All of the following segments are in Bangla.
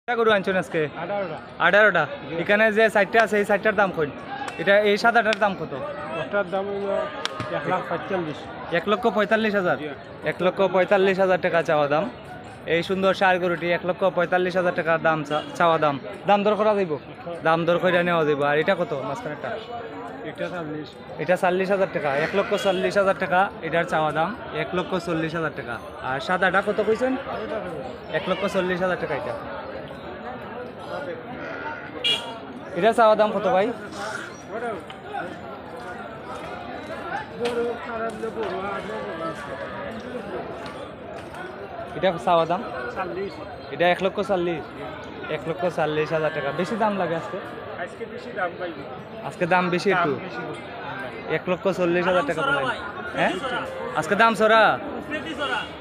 গরু আনছেন আজকে 18টা। এখানে যে সাইডটা আছে এই সাইডটার দাম কই? এটা এই সাদাটার দাম কত? ওটার দাম হলো 1,45,000। 1,45,000। 1,45,000 টাকা চাওয়া দাম। এই সুন্দর ষাঁড় গরুটি 1,45,000 টাকার দাম চাওয়া দাম। দাম দর করা যাইব? দাম দর করে নেওয়া যাইব। আর এটা কত মাঝখানেরটা? এটা 40,000 টাকা। 1,40,000 টাকা এটার চাওয়া দাম। 1,40,000 টাকা। আর সাদাটা কত কইছেন? 1,40,000 টাকা। এটা চাওয়া দাম কত ভাই? এটা চাওয়া দাম এটা 1,40,000। 1,40,000 টাকা। বেশি দাম লাগে আজকে? আজকে দাম বেশি একটু। 1,40,000 টাকা বলেন। হ্যাঁ আজকে দাম সরা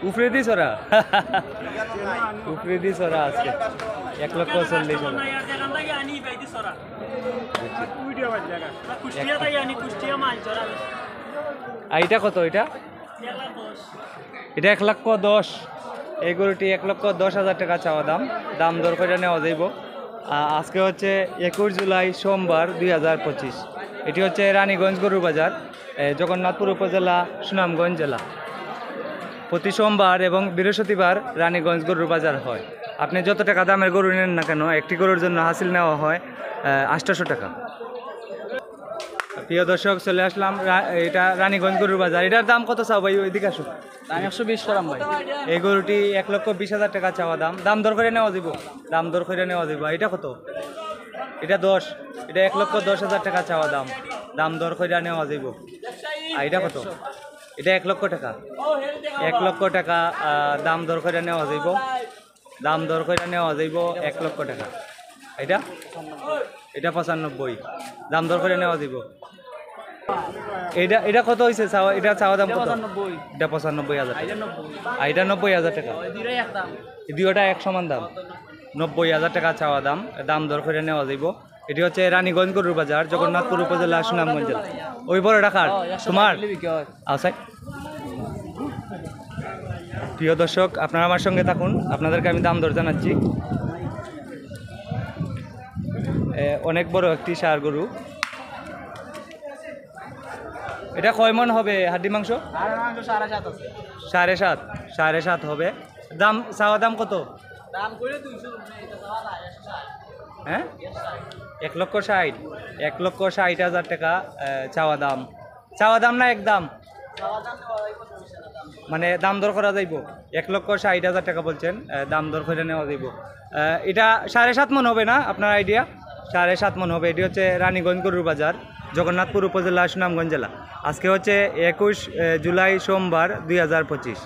উপরে দি সরা উপরে দি সরা আজকে 1,40,000। আর এটা কত? এটা 1,10,000। এই গরুটি 1,10,000 টাকা চাওয়া দাম। দাম দর করে নেওয়া যাইব। আজকে হচ্ছে 21 জুলাই সোমবার 2025। এটি হচ্ছে রানীগঞ্জ গরুর বাজার, জগন্নাথপুর উপজেলা, সুনামগঞ্জ জেলা। প্রতি সোমবার এবং বৃহস্পতিবার রানীগঞ্জ গরুর বাজার হয়। আপনি যত টাকা দামের গরু নেন না কেন, একটি গরুর জন্য হাসিল নেওয়া হয় 800 টাকা। প্রিয় দর্শক, চলে আসলাম এটা রানীগঞ্জ গরুর বাজার। এটার দাম কত চাও ভাই? ওইদিকে আসো। দাম 120 করাম ভাই। এই গরুটি 1,20,000 টাকা চাওয়া দাম। দাম দর করে নেওয়া যাব। দাম দর করে নেওয়া যাব। এটা কত? এটা 10। এটা 1,10,000 টাকা চাওয়া দাম। দাম দর করে নেওয়া যাব। আর এটা কত? এটা 1,00,000 টাকা। 1,00,000 টাকা দাম দর করে নেওয়া যাব। দাম দর করে নেওয়া যাব 1,00,000 টাকা। এটা 95। দাম দর করে নেওয়া যাব। এটা কত হয়েছে? এটা চাওয়া দাম কত? এটা 95,000 টাকা। আর এটা 90,000 টাকা। দুইটা এক সমান দাম। 90,000 টাকা চাওয়া দাম। দাম দর করে নেওয়া যাইব। এটি হচ্ছে রানীগঞ্জ গরুর বাজার, জগন্নাথপুর উপজেলা, সুনামগঞ্জ জেলা। ওই বড় টাকার তোমার আসাই। প্রিয় দর্শক, আপনারা আমার সঙ্গে থাকুন, আপনাদেরকে আমি দাম দর জানাচ্ছি। অনেক বড় একটি ষাঁড় গরু। এটা কয় মন হবে হাড্ডি মাংস? 7.5 হবে। দাম চাওয়া দাম কত? হ্যাঁ 1,60,000। 1,60,000 টাকা চাওয়া দাম। চাওয়া দাম না একদম? মানে দাম দর করা যাইব। 1,60,000 টাকা বলছেন, দাম দর করে নেওয়া যাইব। এটা 7.5 মন হবে না আপনার আইডিয়া? 7.5 মন হবে। এটি হচ্ছে রানীগঞ্জ গরুর বাজার, জগন্নাথপুর উপজেলা, সুনামগঞ্জ জেলা। আজকে হচ্ছে 21 জুলাই সোমবার 2025।